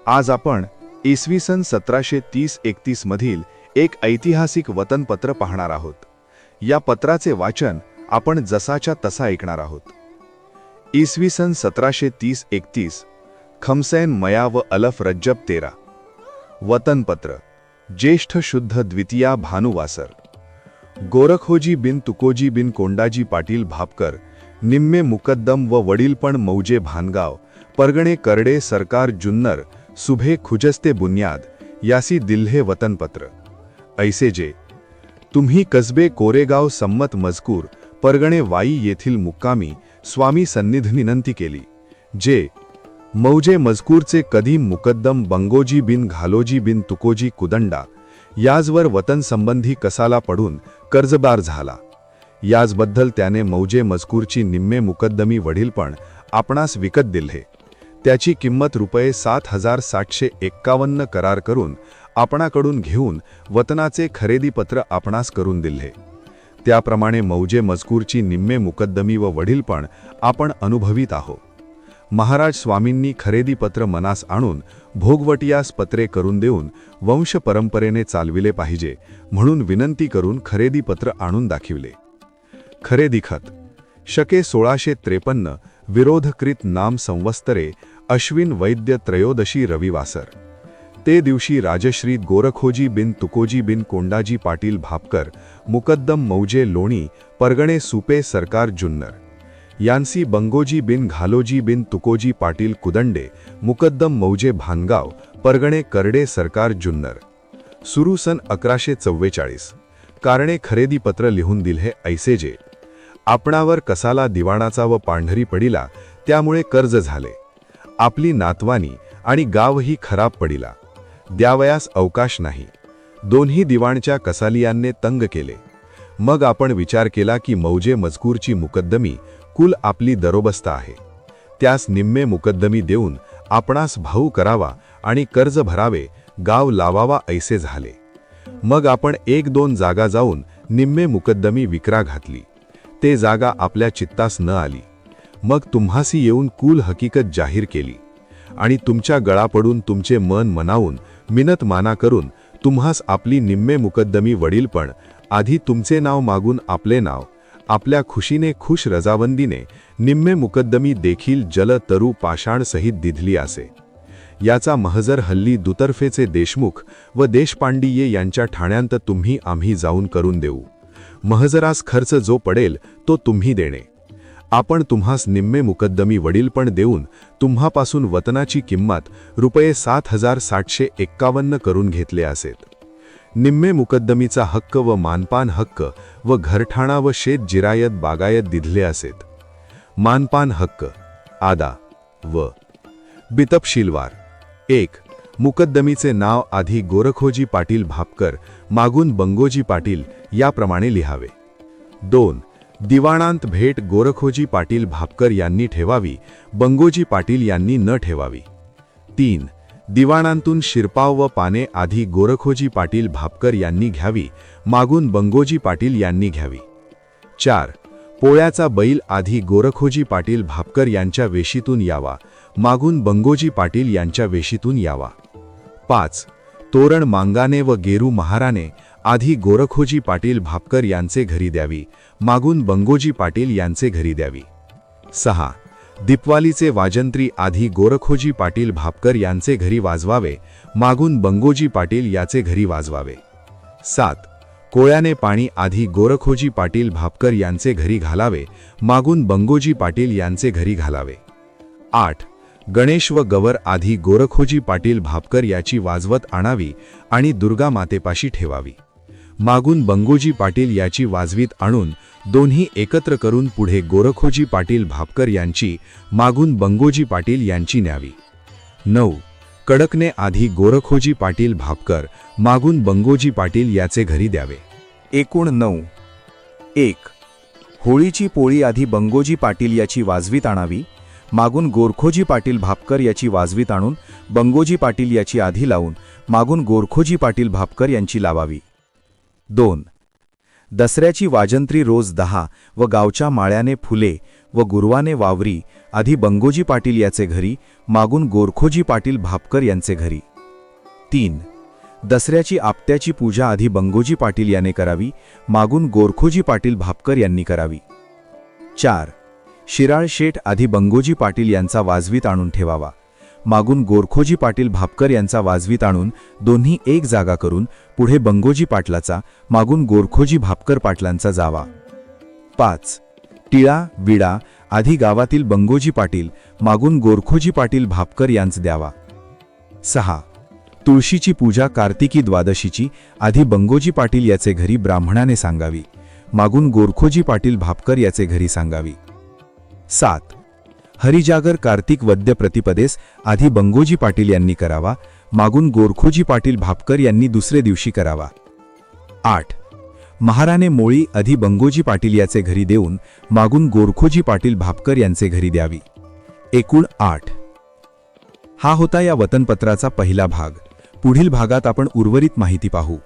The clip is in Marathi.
आज आपण इसवी सन 1730-31 मधील एक ऐतिहासिक वतनपत्र पाहणार आहोत. या पत्राचे वाचन आपण जसाच्या तसा ऐकणार आहोत. इसवी सन 1730-31 खमसैन मया व अलफ रज्जब 13. वतनपत्र ज्येष्ठ शुद्ध द्वितीया भानुवासर. गोरखोजी बिन तुकोजी बिन कोंडाजी पाटील भापकर निम्मे मुकद्दम व वडीलपण मौजे भानगाव परगणे करडे सरकार जुन्नर सुभे खुजस्ते बुनियाद यासी दिल्हे वतनपत्र. ऐसे जे तुम्ही कसबे कोरेगाव संमत मजकूर परगणे वाई येथील मुक्कामी स्वामी सन्निध विनंती केली. जे मौजे मजकूरचे कदीम मुकद्दम बंगोजी बिन घालोजी बिन तुकोजी कुदंडा याजवर वतन संबंधी कसाला पडून कर्जबार झाला. याजबद्दल त्याने मौजे मजकूरची निम्मे मुकद्दमी वडीलपण आपणास विकत दिल्हे. त्याची किंमत रुपये 7,751 करार करून आपणाकडून घेऊन वतनाचे खरेदीपत्र आपणास करून दिल्हे. त्याप्रमाणे मौजे मजकूरची निम्मे मुकद्दमी व वडीलपण आपण अनुभवित आहो. महाराज स्वामींनी खरेदीपत्र मनास आणून भोगवटियास पत्रे करून देऊन वंश परंपरेने चालविले पाहिजे म्हणून विनंती करून खरेदीपत्र आणून दाखविले. खरेदीखत शके 1653 विरोधकृत नाम संवत्सरे अश्विन वैद्य त्रयोदशी रविवासर. ते दिवशी राजश्री गोरखोजी बिन तुकोजी बिन कोंडाजी पाटील भापकर मुकद्दम मौजे लोणी परगणे सुपे सरकार जुन्नर यांसी बंगोजी बिन घालोजी बिन तुकोजी पाटील कुदंडे मुकद्दम मौजे भानगाव परगणे करडे सरकार जुन्नर. सुरू सन 1144. कारणे खरेदीपत्र लिहून दिल्हे ऐसे जे आपणावर कसाला दिवाणाचा व पांढरी पडिला त्यामुळे कर्ज झाले. आपली नातवानी आणि गावही खराब पडिला. द्यावयास अवकाश नाही. दोन्ही दिवाणच्या कसालियांने तंग केले. मग आपण विचार केला की मौजे मजकूरची मुकद्दमी कुल आपली दरोबस्त आहे. त्यास निम्मे मुकद्दमी देऊन आपणास भाऊ करावा आणि कर्ज भरावे गाव लावावा ऐसे झाले. मग आपण 1-2 जागा जाऊन निम्मे मुकद्दमी विक्रा घातली. ते जागा आपल्या चित्तास न आली. मग तुम्हासी येऊन कुल हकीकत जाहीर केली आणि तुमच्या गळा पडून तुमचे मन मनावून मिनत माना करून तुम्हास आपली निम्मे मुकद्दमी वडीलपण आधी तुमचे नाव मागून आपले नाव आपल्या खुशीने खुश रजावंदीने निम्मे मुकद्दमी देखील जल तरु पाषाण सहित दिधली असे. याचा महजर हल्ली दुतर्फेचे देशमुख व देशपांडिये यांच्या ठाण्यांत तुम्ही आम्ही जाऊन करून देऊ. महजरास खर्च जो पडेल तो तुम्ही देणे. आपण तुम्हास निम्मे मुकद्दमी वडीलपण देऊन तुम्हापासून वतनाची किंमत रुपये 7,751 करून घेतले असेत. निम्मे मुकद्दमीचा हक्क व मानपान हक्क व घरठाणा व शेत जिरायत बागायत दिधले असेत. मानपान हक्क आदा व बितपशीलवार. 1. मुकद्दमीचे नाव आधी गोरखोजी पाटील भापकर मागून बंगोजी पाटील याप्रमाणे लिहावे. 2. दिवाणांत भेट गोरखोजी पाटील भापकर यांनी ठेवावी, बंगोजी पाटील यांनी न ठेवावी. 3. दिवाणांतून शिरपाव व पाने आधी गोरखोजी पाटील भापकर यांनी घ्यावी, मागून बंगोजी पाटील यांनी घ्यावी. 4. पोळ्याचा बैल आधी गोरखोजी पाटील भापकर यांच्या वेशीतून यावा, मागून बंगोजी पाटील यांच्या वेशीतून यावा. 5. तोरण मांगाने व गेरू महाराने आधी गोरखोजी पाटील भापकर यांचे घरी द्यावी, मागून बंगोजी पाटील यांचे घरी द्यावी. 6. दीपवालीचे वाजंत्री आधी गोरखोजी पाटील भापकर यांचे घरी वाजवावे, मागून बंगोजी पाटील याचे घरी वाजवावे. 7. कोळ्याने पाणी आधी गोरखोजी पाटील भापकर यांचे घरी घालावे, मागून बंगोजी पाटील यांचे घरी घालावे. 8. गणेश व गवर आधी गोरखोजी पाटील भापकर याची वाजवत आणावी आणि दुर्गा मातेपाशी ठेवावी, मागून बंगोजी पाटील याची वाजवीत आणून दोन्ही एकत्र करून पुढे गोरखोजी पाटील भापकर यांची, मागून बंगोजी पाटील यांची न्यावी. 9. कडकने आधी गोरखोजी पाटील भापकर, मागून बंगोजी पाटील याचे घरी द्यावे. एकूण 9. 1. होळीची पोळी आधी बंगोजी पाटील याची वाजवीत आणावी, मागून गोरखोजी पाटील भापकर याची वाजवीत आणून बंगोजी पाटील याची आधी लावून मागून गोरखोजी पाटील भापकर यांची लावावी. 2. दसऱ्याची वाजंत्री रोज 10 व गावच्या माळ्याने फुले व गुरुवाने वावरी आधी बंगोजी पाटील याचे घरी, मागून गोरखोजी पाटील भापकर यांचे घरी. 3. दसऱ्याची आपत्याची पूजा आधी बंगोजी पाटील याने करावी, मागून गोरखोजी पाटील भापकर यांनी करावी. 4. शिराळ शेठ आधी बंगोजी पाटील यांचा वाजवीत आणून ठेवावा, मागून गोरखोजी पाटील भापकर यांचा वाजवीत आणून दोन्ही एक जागा करून पुढे बंगोजी पाटलाचा, मागून गोरखोजी भापकर पाटलांचा जावा. 5. टिळा विडा आधी गावातील बंगोजी पाटील, मागून गोरखोजी पाटील भापकर यांच द्यावा. 6. तुळशीची पूजा कार्तिकी द्वादशीची आधी बंगोजी पाटील याचे घरी ब्राह्मणाने सांगावी, मागून गोरखोजी पाटील भापकर याचे घरी सांगावी. 7. हरिजागर कार्तिक वद्य प्रतिपदेस आधी बंगोजी पाटील यांनी करावा, मागून गोरखोजी पाटील भापकर यांनी दुसरे दिवशी करावा. 8. महाराने मोळी आधी बंगोजी पाटील याचे घरी देऊन मागून गोरखोजी पाटील भापकर यांचे घरी द्यावी. एकूण 8. हा होता या वतनपत्राचा पहिला भाग. पुढील भागात आपण उर्वरित माहिती पाहू.